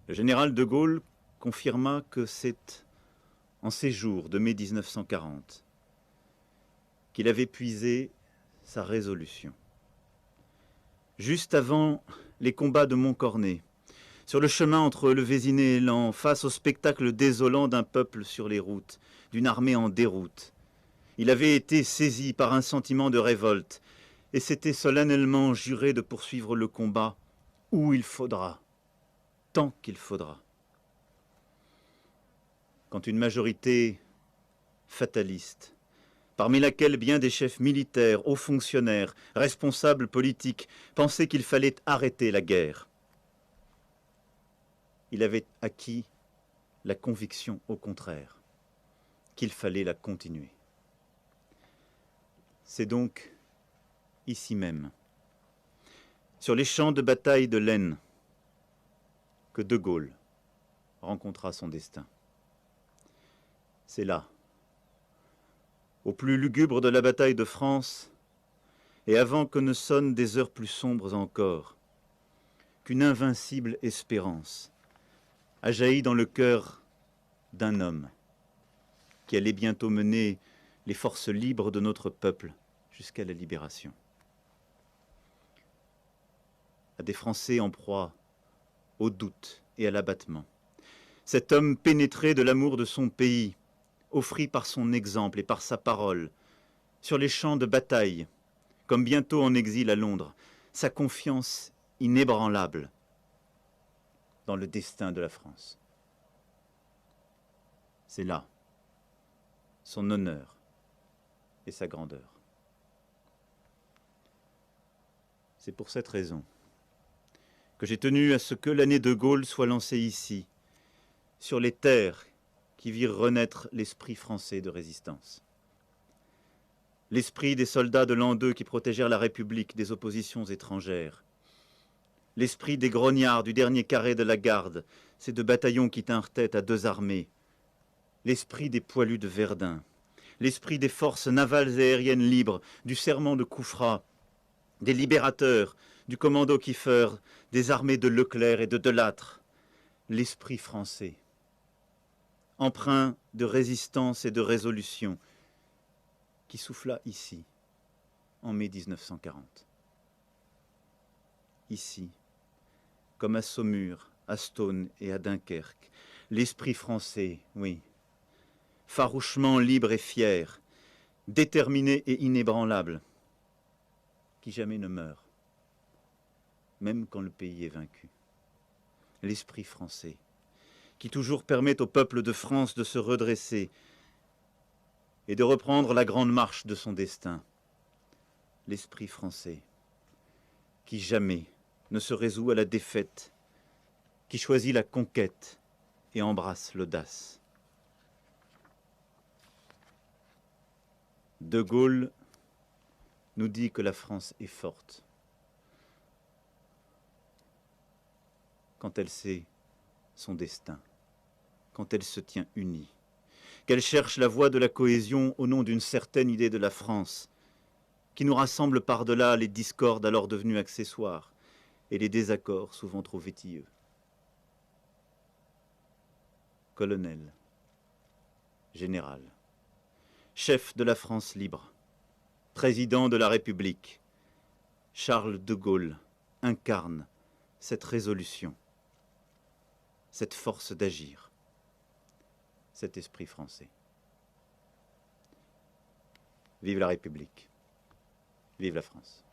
Le général de Gaulle confirma que c'est en ces jours de mai 1940 qu'il avait puisé sa résolution. Juste avant les combats de Montcornet, sur le chemin entre le Vésinet et Laon, face au spectacle désolant d'un peuple sur les routes, d'une armée en déroute, il avait été saisi par un sentiment de révolte et s'était solennellement juré de poursuivre le combat où il faudra, tant qu'il faudra. Quand une majorité fataliste, parmi laquelle bien des chefs militaires, hauts fonctionnaires, responsables politiques, pensaient qu'il fallait arrêter la guerre, il avait acquis la conviction au contraire, qu'il fallait la continuer. C'est donc ici même, sur les champs de bataille de l'Aisne, que De Gaulle rencontra son destin. C'est là, au plus lugubre de la bataille de France, et avant que ne sonnent des heures plus sombres encore, qu'une invincible espérance a jailli dans le cœur d'un homme qui allait bientôt mener les forces libres de notre peuple jusqu'à la libération. À des Français en proie au doute et à l'abattement, cet homme pénétré de l'amour de son pays, offrit par son exemple et par sa parole, sur les champs de bataille, comme bientôt en exil à Londres, sa confiance inébranlable dans le destin de la France. C'est là son honneur et sa grandeur. C'est pour cette raison que j'ai tenu à ce que l'année de Gaulle soit lancée ici, sur les terres qui virent renaître l'esprit français de résistance. L'esprit des soldats de l'an 2 qui protégèrent la République des oppositions étrangères. L'esprit des grognards du dernier carré de la garde, ces deux bataillons qui tinrent tête à deux armées. L'esprit des poilus de Verdun. L'esprit des forces navales et aériennes libres, du serment de Koufra, des libérateurs, du commando Kiefer, des armées de Leclerc et de Delattre. L'esprit français, empreint de résistance et de résolution, qui souffla ici, en mai 1940. Ici, comme à Saumur, à Stone et à Dunkerque, l'esprit français, oui, farouchement libre et fier, déterminé et inébranlable, qui jamais ne meurt, même quand le pays est vaincu. L'esprit français, qui toujours permet au peuple de France de se redresser et de reprendre la grande marche de son destin. L'esprit français, qui jamais ne se résout à la défaite, qui choisit la conquête et embrasse l'audace. De Gaulle nous dit que la France est forte quand elle sait son destin, quand elle se tient unie, qu'elle cherche la voie de la cohésion au nom d'une certaine idée de la France, qui nous rassemble par-delà les discordes alors devenus accessoires et les désaccords souvent trop vétilleux. Colonel, général, chef de la France libre, président de la République, Charles de Gaulle incarne cette résolution, cette force d'agir, cet esprit français. Vive la République, vive la France.